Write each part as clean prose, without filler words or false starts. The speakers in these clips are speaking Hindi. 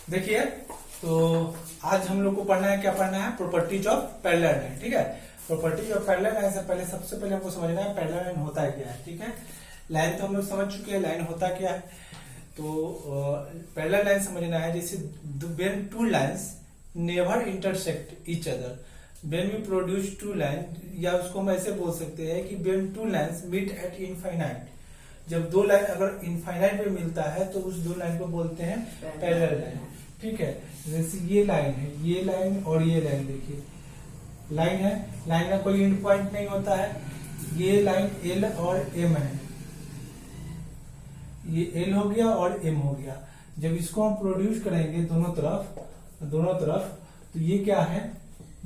देखिए, तो आज हम लोग को पढ़ना है, क्या पढ़ना है? Properties of parallel line. ठीक है, प्रॉपर्टीज ऑफ पैरेलल लाइन से पहले सबसे पहले हमको समझना है पैरेलल लाइन होता है क्या है। ठीक है, लाइन तो हम लोग समझ चुके हैं, लाइन होता क्या है। तो पैरेलल लाइन समझना है जैसे when two lines never intersect each other, when we produce two line, या उसको हम ऐसे बोल सकते हैं कि when two lines meet at infinite, जब दो लाइन अगर इनफाइनाइट पे मिलता है तो उस दो लाइन को बोलते हैं पैरेलल लाइन। ठीक है, जैसे ये लाइन है, ये लाइन और ये लाइन, देखिए लाइन है, लाइन का कोई एंड पॉइंट नहीं होता है। ये लाइन एल और एम है, ये एल हो गया और एम हो गया। जब इसको हम प्रोड्यूस करेंगे दोनों तरफ, तो ये क्या है,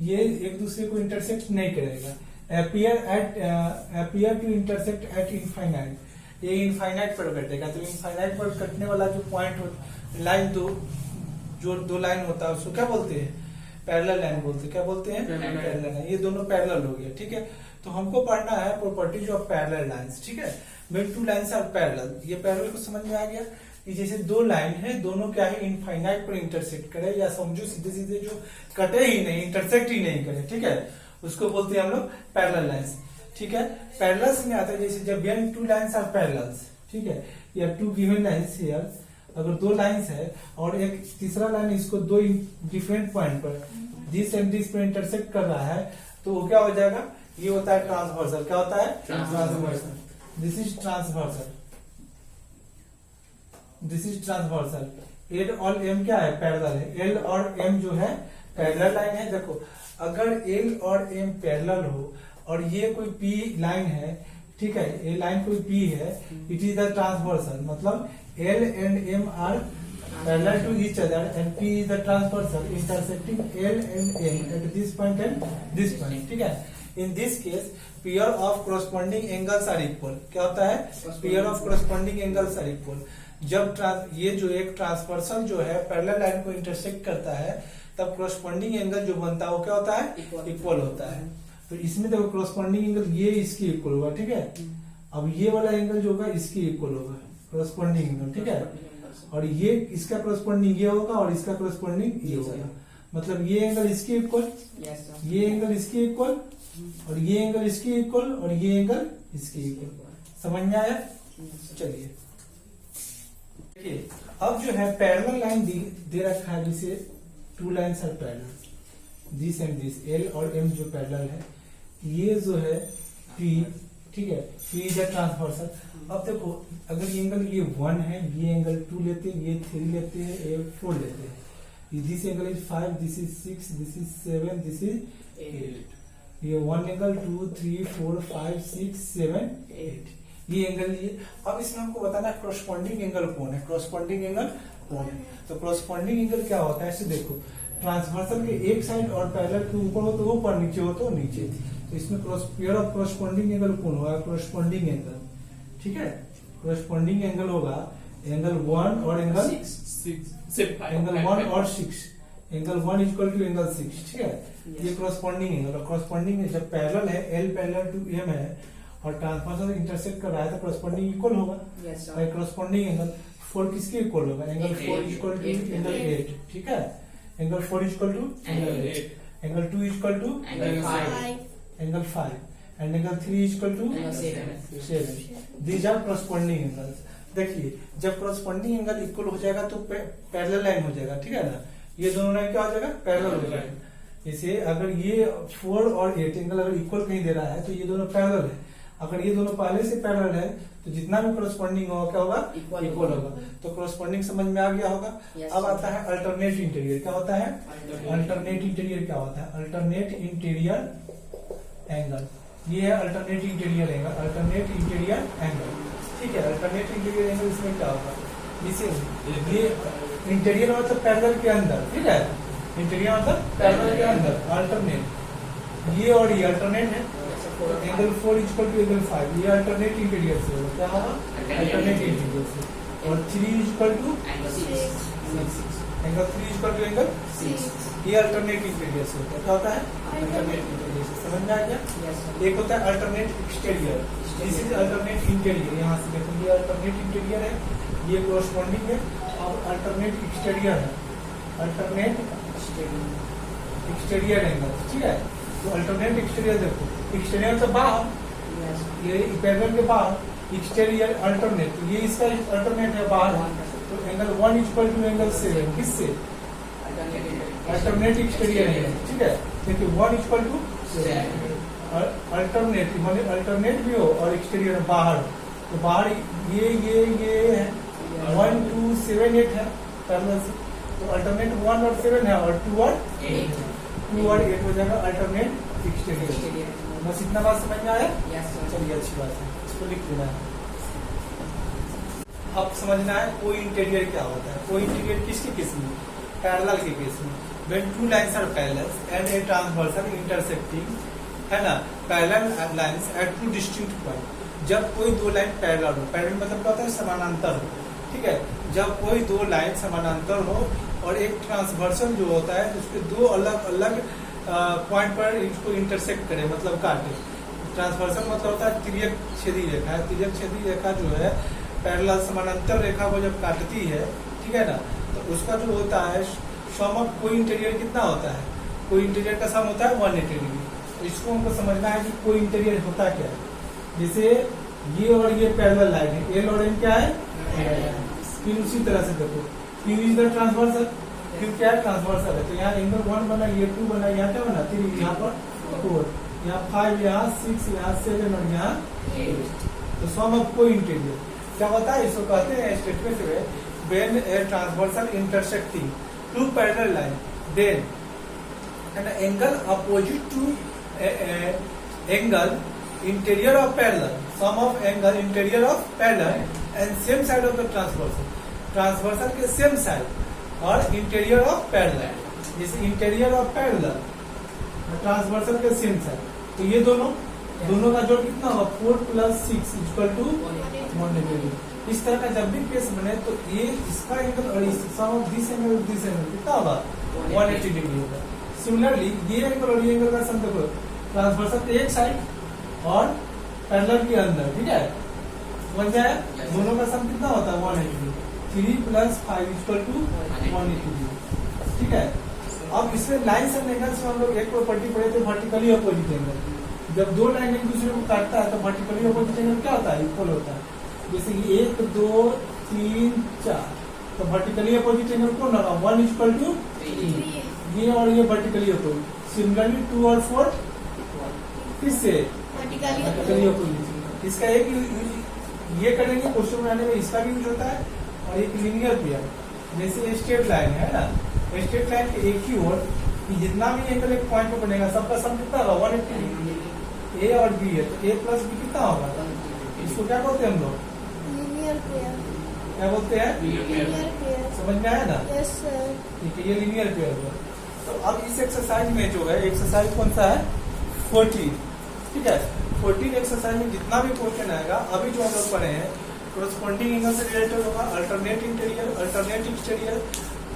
ये एक दूसरे को इंटरसेक्ट नहीं करेगा। Appear to intersect at infinite, ये इनफाइनाइट पर कटेगा। तो इनफाइनाइट पर कटने वाला जो पॉइंट हो, लाइन दो लाइन होता है उसको क्या बोलते हैं? पैरेलल लाइन बोलते हैं। क्या बोलते हैं? Parallel line. ये दोनों पैरेलल हो गया। ठीक है, तो हमको पढ़ना है प्रॉपर्टीज ऑफ पैरेलल लाइंस। ठीक है, when two lines are parallel, ये पैरेलल को समझ में आ गया कि जैसे दो लाइन है, दोनों क्या है, इनफाइनाइट पर इंटरसेक्ट करे, या समझो सीधे सीधे जो कटे ही नहीं, इंटरसेक्ट ही नहीं करे। ठीक है, उसको बोलते हैं हम लोग पैरेलल लाइंस। ठीक है, पैरेलल्स में आता है जैसे जब when two lines are parallels, ठीक है, या टू गिवन लाइंस हियर, अगर दो लाइंस है और एक तीसरा लाइन इसको दो डिफरेंट पॉइंट पर दिस एंड दिस पर इंटरसेक्ट कर रहा है, तो वो क्या हो जाएगा? ये होता है ट्रांसवर्सल। क्या होता है? Transversal. This is transversal, this is transversal. L और एम क्या है? पैरेलल है। एल और एम जो है पैरेलल लाइन है। देखो, अगर एल और एम पैरेलल हो और ये कोई पी लाइन है, ठीक है, ये लाइन कोई पी है, इट इज द ट्रांसवर्सल। मतलब L and M are parallel to each other and P is the transversal intersecting L and M at this point and this point. ठीक है, in this case pair of corresponding angles are equal. क्या होता है? Pair of corresponding angles are equal. जब ये जो एक ट्रांसवर्सल जो है पैरेलल लाइन को इंटरसेक्ट करता है, तब कोरस्पॉन्डिंग एंगल जो बनता है वो क्या होता है? इक्वल होता है। तो इसमें देखो कोरस्पॉन्डिंग एंगल ये इसकी इक्वल होगा। ठीक है, अब ये वाला एंगल जो होगा इसकी इक्वल होगा, कोरस्पॉन्डिंग एंगल। ठीक है, और ये इसका कोरस्पॉन्डिंग ये होगा और इसका कोरस्पॉन्डिंग ये होगा। मतलब ये एंगल इसकी इक्वल, ये एंगल इसकी इक्वल, और ये एंगल इसकी इक्वल, और ये एंगल इसकी इक्वल। समझ में आया? चलिए, देखिए अब जो है पैरेलल लाइन दे रखा है, जैसे two lines are parallel, this and this, L और एम जो पैरेलल है, ये जो है पी, ठीक है, पी इज अ ट्रांसवर्सल। अब देखो, अगर ये एंगल ये 1 है, ये एंगल 2 लेते हैं, ये 3 लेते हैं, ये 4 लेते हैं, this angle is 5, this is 6, this is 7, this is 8। ये 1 एंगल 2 3 4 5 6 7 8, ये एंगल लिए। अब इसमें हमको बताना है कोरस्पॉन्डिंग एंगल कौन है, कोरस्पॉन्डिंग एंगल कौन है। तो कोरस्पॉन्डिंग एंगल क्या होता है, ऐसे देखो, ट्रांसवर्सल के एक साइड और पैरेलल के ऊपर हो तो ऊपर, नीचे हो तो नीचे। तो इसमें पेयर ऑफ कोरस्पॉन्डिंग एंगल कौन होगा? Corresponding angle. ठीक है, कोरस्पॉन्डिंग एंगल होगा एंगल 1 और एंगल 6, एंगल 1 और 6, एंगल 1 इक्वल टू एंगल 6। ठीक है, ये कोरस्पॉन्डिंग एंगल। कोरस्पॉन्डिंग जब पैरेलल है, एल पैरेलल टू एम है और ट्रांसवर्सल इंटरसेक्ट कर रहा है, तो कोरस्पॉन्डिंग इक्वल होगा। और कोरस्पॉन्डिंग एंगल 4 किसके इक्वल होगा? Angle 4 equal to angle 8। ठीक है, angle 4 equal to angle 8, angle 2 equal to angle 5, and angle 3 equal to 7। These are corresponding angles. देखिए, जब कोरस्पॉन्डिंग एंगल इक्वल हो जाएगा तो पैरेलल लाइन हो जाएगा। ठीक है ना, ये दोनों लाइन क्या हो जाएगा? पैरेलल हो जाएगा। जैसे अगर ये 4 और 8 एंगल अगर इक्वल कहीं दे रहा है तो ये दोनों पैरेलल है। अगर ये दोनों पहले से पैरेलल है तो जितना भी कोरस्पॉन्डिंग होगा क्या होगा? इक्वल होगा। तो कोरस्पॉन्डिंग समझ में आ गया होगा। अब आता है अल्टरनेट इंटीरियर। क्या होता है? अल्टरनेट इंटीरियर क्या होता है? अल्टरनेट इंटीरियर एंगल, ये है alternate interior angle, alternate interior angle. ठीक है, अल्टरनेट इंटीरियर एंगल इसमें क्या होगा? इसे ये इंटीरियर मतलब पैरेलल के अंदर। ठीक है, इंटीरियर मतलब पैरेलल के अंदर, अल्टरनेट, ये और ये अल्टरनेट है। एंगल 4 इक्वल टू एंगल 5, ये अल्टरनेट इंटीरियर से होगा। क्या होगा? अल्टरनेट इंटीरियर से। और 3 equal to angle 3 equal to angle 6, ये अल्टरनेट इंटीरियर से होता है। क्या होता है? अल्टरनेट इंटीरियर से। समझ में आ गया? एक होता है alternate exterior, this is alternate interior. यहाँ से देखो, ये अल्टरनेट इंटीरियर है, ये कोरस्पॉन्डिंग है, और अल्टरनेट एक्सटीरियर है। अल्टरनेट एक्सटीरियर एंगल, ठीक है। तो अल्टरनेट एक्सटीरियर देखो, एक्सटीरियर तो बाहर, ये पैरेलल के बाहर, एक्सटीरियर अल्टरनेट, ये इसका अल्टरनेट है बाहर, तो एंगल 1 इक्वल टू एंगल 7 किससे? अल्टरनेट एक्सटीरियर एंगल, ठीक है। देखिए 1 इक्वल टू अल्टरनेट, मतलब अल्टरनेट भी हो और एक्सटीरियर बाहर, तो बाहर ये है 1 2 7 8 है पैरेलल से, तो अल्टरनेट 1 और 7 है और 2 और 8 हो जाएगा अल्टरनेट एक्सटीरियर। बस इतना बात समझ में आया? चलिए अच्छी बात है, इसको लिख देना है। अब समझना है कोई इंटीरियर क्या होता है। कोई इंटीरियर किसके केस में? पैरेलल के केस में। When two lines are parallel and a transversal intersecting, है ना, parallel lines eight two distinct point. जब कोई दो लाइन पैरेलल हो, पैरेलल मतलब क्या होता है? समानांतर हो, ठीक है। जब कोई दो लाइन समानांतर हो और एक ट्रांसवर्सल जो होता है उसके दो अलग अलग पॉइंट पर इसको इंटरसेक्ट करे, मतलब काटे। ट्रांसवर्सल मतलब होता है तिर्यक छेदी रेखा। तिर्यक छेदी रेखा जो है पैरेलल समानांतर रेखा को जब काटती है, ठीक है ना, तो उसका जो होता है सम ऑफ कोई इंटीरियर कितना होता है? कोई इंटीरियर का सम होता है 180 डिग्री। तो इसको हमको समझना है कि कोई इंटीरियर होता क्या है। जैसे ये और ये पैरेलल लाइन है, एल और एम क्या है? फिर उसी तरह से देखो, Q is the transversal, Q क्या है? ट्रांसवर्सल है। तो यहाँ एंगल 1 बना, ये 2 बना, यहाँ क्या बना? 3, यहाँ पर 4, यहाँ 5, यहाँ 6, यहाँ 7 और यहाँ 8। तो सम ऑफ कोई इंटीरियर क्या होता है? इसको कहते हैं स्टेटमेंट में when a transversal intersecting two parallel line, then an angle opposite to angle interior of parallel, sum of angle interior of parallel and same side of the transversal, transversal के same side और interior of parallel, जैसे interior of parallel transversal के same side, तो ये दोनों का जोड़ कितना होगा? 4 + 6 = 180। इस तरह का जब भी केस बने तो ये इसका एंगल और इस सम ऑफ दिस एंगल कितना होगा? 180 डिग्री होगा। सिमिलरली ये एंगल और ये एंगल का सम देखो, ट्रांसवर्सल के एक साइड और पैरेलल के अंदर, ठीक है, बन जाए। दोनों का सम कितना होता है? 180। 3 + 5 = 180, ठीक है। अब इसमें लाइन्स एंड एंगल्स में हम लोग एक प्रॉपर्टी पढ़े थे, वर्टिकली अपोजिट एंगल। जब दो लाइन एक दूसरे को काटता है तो वर्टिकली अपोजिट एंगल क्या होता है? इक्वल होता है। जैसे 1 2 3 4, तो वर्टिकली अपोजिट एंगल कौन होगा? 1 = 3, ये और ये वर्टिकली अपोजिट। सिमिलरली 2 और 4 किससे? Vertically opposite. इसका एक ये करेंगे क्वेश्चन बनाने में, इसका भी यूज होता है, और एक लीनियर पेयर। जैसे स्ट्रेट लाइन है ना, स्ट्रेट लाइन के एक ही ओर जितना भी एंगल एक पॉइंट पर बनेगा सबका सम कितना होगा? 180 डिग्री। ए और बी है तो A + B कितना होगा? इसको क्या बोलते हैं हम लोग? Linear pair. क्या बोलते हैं? Linear pair. समझ में आया ना? Yes sir. ठीक है, ये लीनियर पेयर हुआ। तो अब इस एक्सरसाइज में जो है, एक्सरसाइज कौन सा है? 14, ठीक है। 14 एक्सरसाइज में जितना भी क्वेश्चन आएगा अभी जो हम लोग पढ़े हैं, कोरस्पॉन्डिंग एंगल से रिलेटेड होगा, अल्टरनेट इंटीरियर, अल्टरनेट एक्सटीरियर,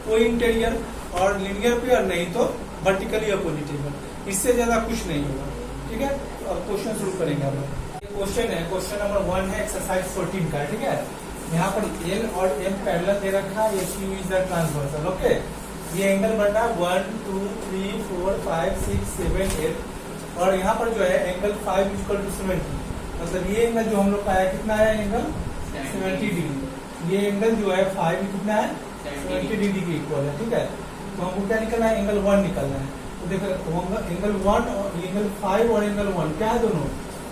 कोई इंटीरियर और लीनियर पेयर, नहीं तो वर्टिकली अपोजिट एंगल। इससे ज्यादा कुछ नहीं होगा, ठीक है। तो अब क्वेश्चन शुरू करेंगे हम लोग। क्वेश्चन है, क्वेश्चन नंबर 1 है एक्सरसाइज 14 का, ठीक है। यहाँ पर L और M पैरेलल दे रखा है, Q is the transversal, okay. ये एंगल बनता है 1 2 3 4 5 6 7 8, और यहाँ पर जो है एंगल 5 = 70, मतलब ये एंगल जो हम लोग का है कितना है? Angle 70 degree. ये एंगल जो है 5 कितना है? 70 डिग्री के इक्वल है, ठीक है। तो हमको क्या निकलना है? एंगल 1 निकलना है। तो देखो एंगल 1 और एंगल 5 और एंगल 1 क्या है? दोनों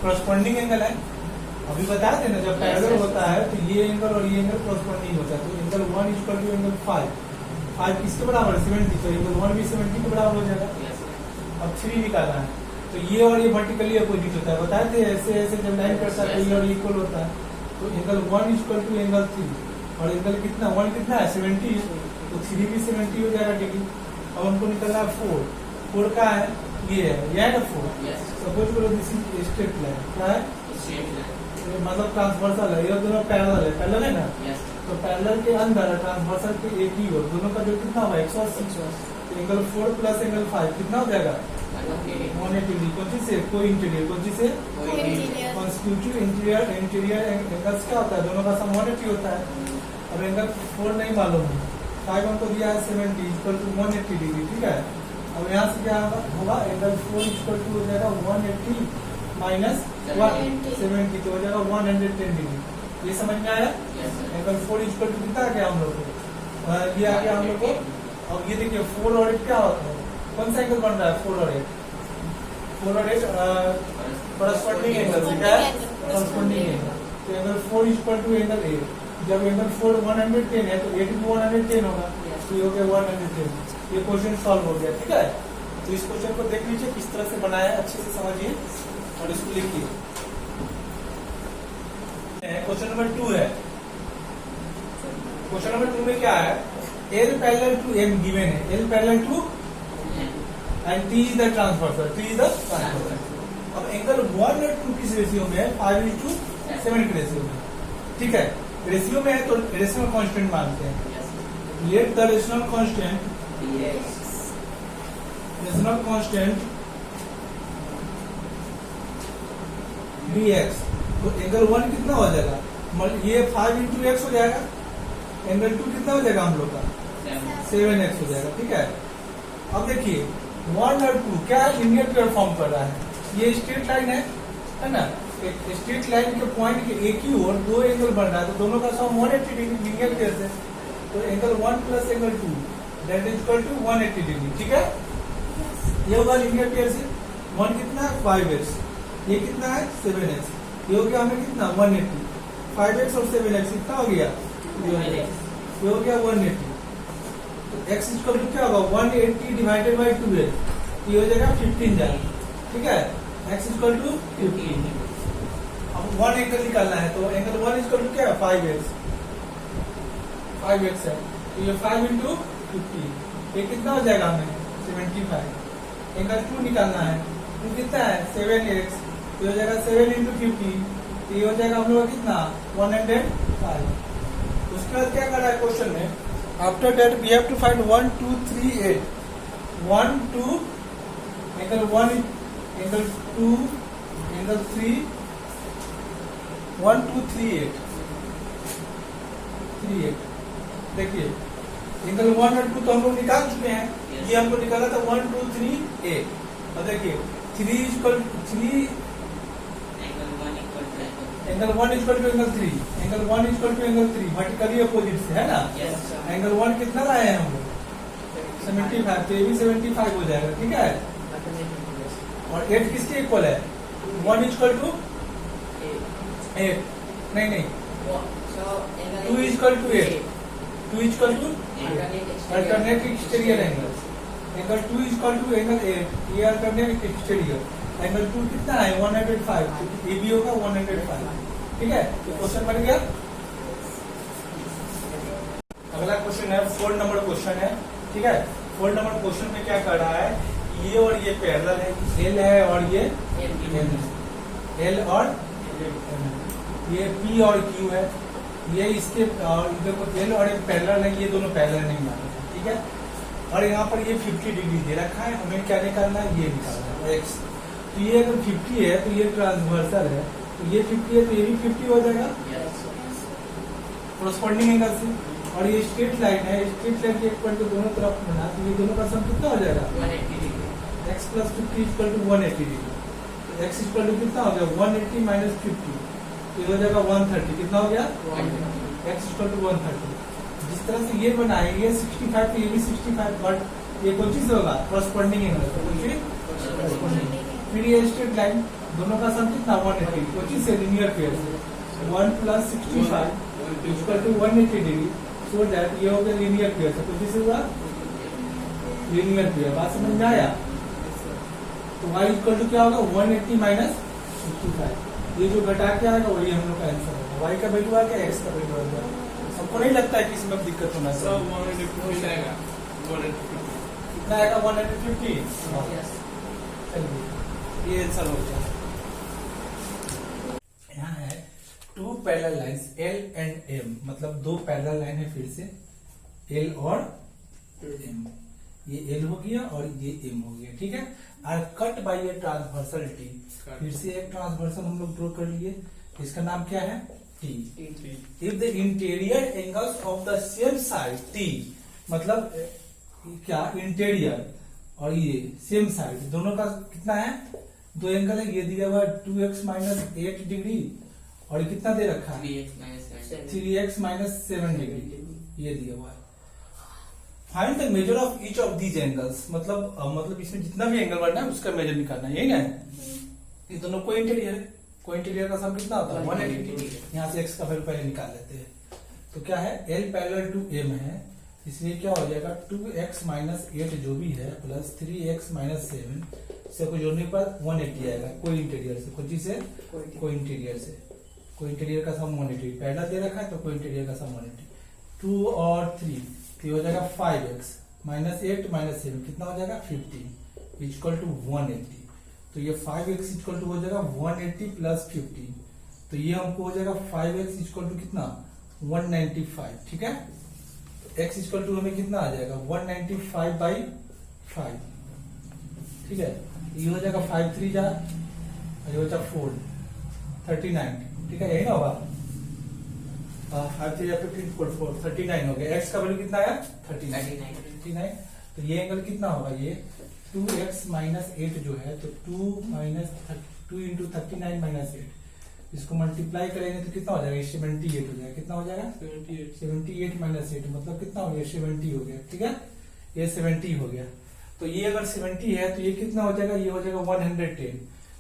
कॉरस्पॉन्डिंग एंगल है। अभी बता देना, जब पैरेलल होता है तो ये एंगल और ये एंगल कॉरस्पॉन्डिंग होता है। तो एंगल 1 = एंगल 5 किसके बराबर है? 70, तो एंगल 1 भी 70 के बराबर हो जाएगा। अब 3 निकालना है, तो ये और ये वर्टिकली अपोजिट होता है, बताए थे। ऐसे ऐसे जब लाइन करता है तो ये और इक्वल होता है। तो एंगल 1 = एंगल 3, और एंगल कितना? 1 कितना है? 70, तो 3 भी 70 हो जाएगा डिग्री। अब हमको निकलना है 4 का है, ये है ना 4। सपोज करो दिस इज स्ट्रेट लाइन, क्या है? मतलब ट्रांसवर्सल है, ये दोनों पैरेलल है ना। तो पैरेलल के अंदर ट्रांसवर्सल के एक ही ओर, दोनों का जो कितना होगा? 180। तो एंगल 4 + एंगल 5 कितना हो जाएगा? 180। कौन सी से? कोई इंटीरियर। कौन सी से? कॉन्स्टिट्यूटिव इंटीरियर एंगल्स क्या होता है? दोनों का सम 180 होता है। अब एंगल 4 नहीं मालूम है 5 हमको दिया है 70 इक्वल टू 180 डिग्री, ठीक है। अब यहाँ से क्या होगा, एंगल 4 इक्वल टू हो जाएगा 180 माइनस 170 तो हो जाएगा 110 डिग्री। ये समझ में आया? एंगल 4 इक्वल टू कितना आ गया हम लोग को, ये आ गया हम लोग को। अब ये देखिए 4 और 8 क्या होता है, कौन सा एंगल बन रहा है, 4 और 8 करस्पॉन्डिंग एंगल से क्या है, करस्पॉन्डिंग एंगल। तो एंगल 4 इक्वल टू एंगल 8, जब एंगल 4 110 है तो 8 भी 110 होगा, तो ये हो गया 110। ये क्वेश्चन सॉल्व हो गया, ठीक है। तो इस क्वेश्चन को देख लीजिए किस तरह से बनाया है, अच्छे से समझिए और इसको लिखिए। क्वेश्चन नंबर 2 है। क्वेश्चन नंबर 2 में क्या है, L parallel to M given है, L parallel to and T is the transversal, T is the transversal. अब एंगल 1 और 2 किस रेशियो में है, 5:7 के रेशियो में, ठीक है। रेशियो में है तो रेशनल कांस्टेंट मानते हैं। Let the rational constant dx, तो एंगल 1 कितना हो जाएगा, ये 5 × x हो जाएगा। एंगल 2 कितना हो जाएगा हम लोग का, 7x हो जाएगा, ठीक है। अब देखिए 1 और 2 क्या है, लीनियर पेयर फॉर्म कर रहा है। ये स्ट्रेट लाइन है ना, एक स्ट्रेट लाइन के पॉइंट के एक ही ओर दो एंगल बन रहा है, तो दोनों का सम 180 डिग्री लीनियर पेयर से। तो angle 1 plus angle 2 that is equal to 180 degree, ठीक है। ये होगा लीनियर पेयर से। 1 कितना है, 5x, ये कितना है 7x, ये हो गया हमें कितना 180, 5x और 7x कितना हो गया, ये हो गया 180। तो x इक्वल टू क्या होगा, 180 डिवाइडेड बाई 2x, ये हो जाएगा 15 जाएगा, ठीक है। x equal to 15। अब 1 एंगल निकालना है, तो एंगल 1 इक्वल टू क्या है, 5x है, तो ये 5 × 50, ये कितना हो जाएगा हमें 75। एंगल 2 निकालना है, 2 कितना है 7x, तो हो जाएगा 7 × 50, तो ये हो जाएगा हम लोग कितना 105। उसके बाद क्या कर रहा है क्वेश्चन में, after that we have to find 1 2 3 8, 1 2 angle 1 angle 2 angle 3 1 2 3 8 3 8। देखिए एंगल 1 और 2 तो हम लोग निकाल चुके हैं, ये हमको निकाला था 1 2 3 8। और देखिए 3 equal 3 angle 1 equal to angle 3, angle 1 equal to angle 3 vertically opposite से, है ना। एंगल 1 कितना लाए हैं हम लोग 75, तो ये भी 75 हो जाएगा, ठीक है। और 8 किसके इक्वल है, 1 इक्वल टू 8, नहीं 2 equal to 8, 2 equal to alternate exterior angle, angle 2 equal to angle 8, ये अल्टरनेट एक्सटीरियर। एंगल 2 कितना है 105, ये भी होगा 105, ठीक है। तो क्वेश्चन बन गया। अगला क्वेश्चन है 4 नंबर क्वेश्चन है, ठीक है। 4 नंबर क्वेश्चन में क्या कर रहा है, ये और ये पैरेलल है, L है और ये L और ये P और Q है, ये इसके और इधर को L और एक पैरेलल है, ये दोनों पैरेलल नहीं माने, ठीक है। और यहाँ पर ये 50 डिग्री दे रखा है, हमें क्या निकालना है, ये निकालना है x। तो ये अगर 50 है तो ये ट्रांसवर्सल है, तो ये 50 है तो ये भी 50 हो जाएगा कोरस्पॉन्डिंग एंगल से। और ये स्ट्रेट लाइन है, स्ट्रेट लाइन के एक पॉइंट को दोनों तरफ बना, तो ये दोनों का सम कितना हो जाएगा 180 degree. x plus 50 equal to 180 degree. तो x इक्वल टू कितना हो गया 180 माइनस 50, तो ये हो जाएगा 130, कितना हो गया x इक्वल टू 130। जिस तरह से ये बना है, ये 65 तो ये भी 65, बट ये कौन चीज होगा कोरस्पॉन्डिंग एंगल, फिर ये स्ट्रेट लाइन दोनों का सम कितना 180, कौन चीज से लीनियर पेयर से 1 plus 65 equal to 180 degree, so that ये हो गया लीनियर पेयर से, कौन चीज से हुआ लीनियर पेयर। बात समझ में आया। तो y इक्वल टू क्या होगा 180 माइनस 65, ये जो घटा के आएगा वही हम लोग का आंसर होगा। y का वैल्यू आ गया, x का वैल्यू आ गया। सबको नहीं लगता है कि इसमें दिक्कत होना चाहिए, कितना आएगा 150। ये आंसर हो गया। यहाँ है 2 parallel lines L and M, मतलब 2 पैरेलल लाइन है, फिर से L और M, ये L हो गया और ये M हो गया, ठीक है। और cut by a transversal T, फिर से एक ट्रांसवर्सल हम लोग ड्रॉ कर लिए, इसका नाम क्या है T। If the interior angles of the same side T मतलब क्या इंटीरियर और ये सेम साइड दोनों का कितना है, दो एंगल है, ये दिया हुआ है 2x माइनस 8 डिग्री और ये कितना दे रखा है 3x माइनस 7 डिग्री ये दिया हुआ है। Find the measure of each of these angles, मतलब इसमें जितना भी एंगल बनना है उसका मेजर निकालना है, यही ना है। ये दोनों को इंटीरियर है, को इंटीरियर का सम कितना होता है 180। यहाँ से x का वैल्यू पहले निकाल लेते हैं। तो क्या है L पैरेलल टू M है, इसलिए क्या हो जाएगा 2x माइनस 8 जो भी है प्लस 3x माइनस 7 से को जोड़ने पर 180 आएगा कोई इंटीरियर से, कुछ से कोई इंटीरियर से, कोई इंटीरियर का सम 180 पैरेलल दे रखा है तो कोई इंटीरियर का सम 180। 2 और 3 तो हो जाएगा 5x माइनस 8 माइनस 7 कितना हो जाएगा 15 इक्वल टू 180। तो ये 5x इक्वल टू हो जाएगा 180 प्लस 15, तो ये हमको हो जाएगा 5x इक्वल टू कितना 195, ठीक है। तो x इक्वल टू हमें कितना आ जाएगा 195 बाई 5, ठीक है। ये हो जाएगा 5 3 जा, ये हो जाएगा 4 39, ठीक है, यही ना होगा 5 3 जा 15 4 4 39 हो गया। x का वैल्यू कितना है 39। तो ये एंगल कितना होगा, ये 2x माइनस 8 जो है, तो 2 इंटू 39 माइनस 8 इसको मल्टीप्लाई करेंगे तो कितना हो जाएगा 78 हो जाएगा। कितना हो जाएगा 78 माइनस 8 मतलब कितना हो गया 70 हो गया, ठीक है, ये 70 हो गया। तो ये अगर 70 है तो ये कितना हो जाएगा, ये हो जाएगा 110।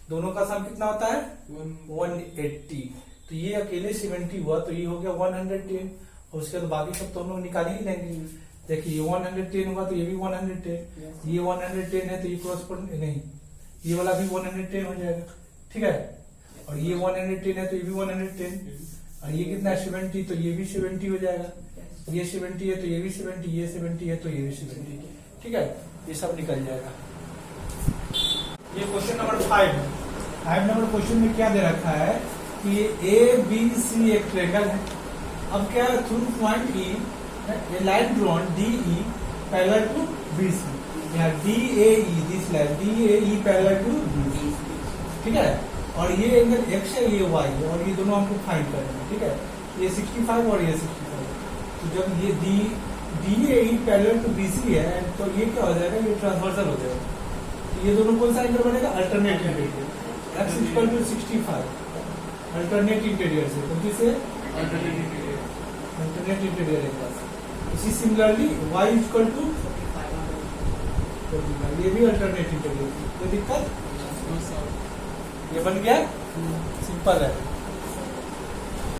दोनों का सम कितना होता है 180। तो ये अकेले 70 हुआ तो ये हो गया 110 और उसके बाद बाकी सब तो हम लोग निकाल ही लेंगे। देखिए ये 110 हुआ तो ये भी 110, ये 110 है तो ये क्रॉसपोर्ट नहीं, ये वाला भी 110 हो जाएगा, ठीक है। और ये 110 है तो ये भी 110 और ये कितना है 70 तो ये भी 70 हो जाएगा, ये 70 है तो ये भी 70, ये 70 है तो ये भी 70, ठीक है, ये सब निकल जाएगा। ये क्वेश्चन नंबर 5 है। 5 नंबर क्वेश्चन में क्या दे रखा है कि ए बी सी एक ट्रायंगल है। अब क्या है through point E a line drawn DE parallel to BC, यहाँ DAE this line DAE parallel to BC, ठीक है। और ये एंगल x है ये y है और ये दोनों हमको फाइंड करना है, ठीक है। ये 65 और ये 65। तो जब ये DAE parallel to BC है तो ये क्या हो जाएगा, ये ट्रांसवर्सल हो जाएगा। तो ये दोनों कौन सा एंगल बनेगा alternate interior, x equal to 65 alternate interior से, तो किसे अल्टरनेट इंटीरियर एंगल। इसी सिमिलरली y इक्वल टू ये भी अल्टरनेट इंटीरियर, कोई दिक्कत, ये बन गया सिंपल है।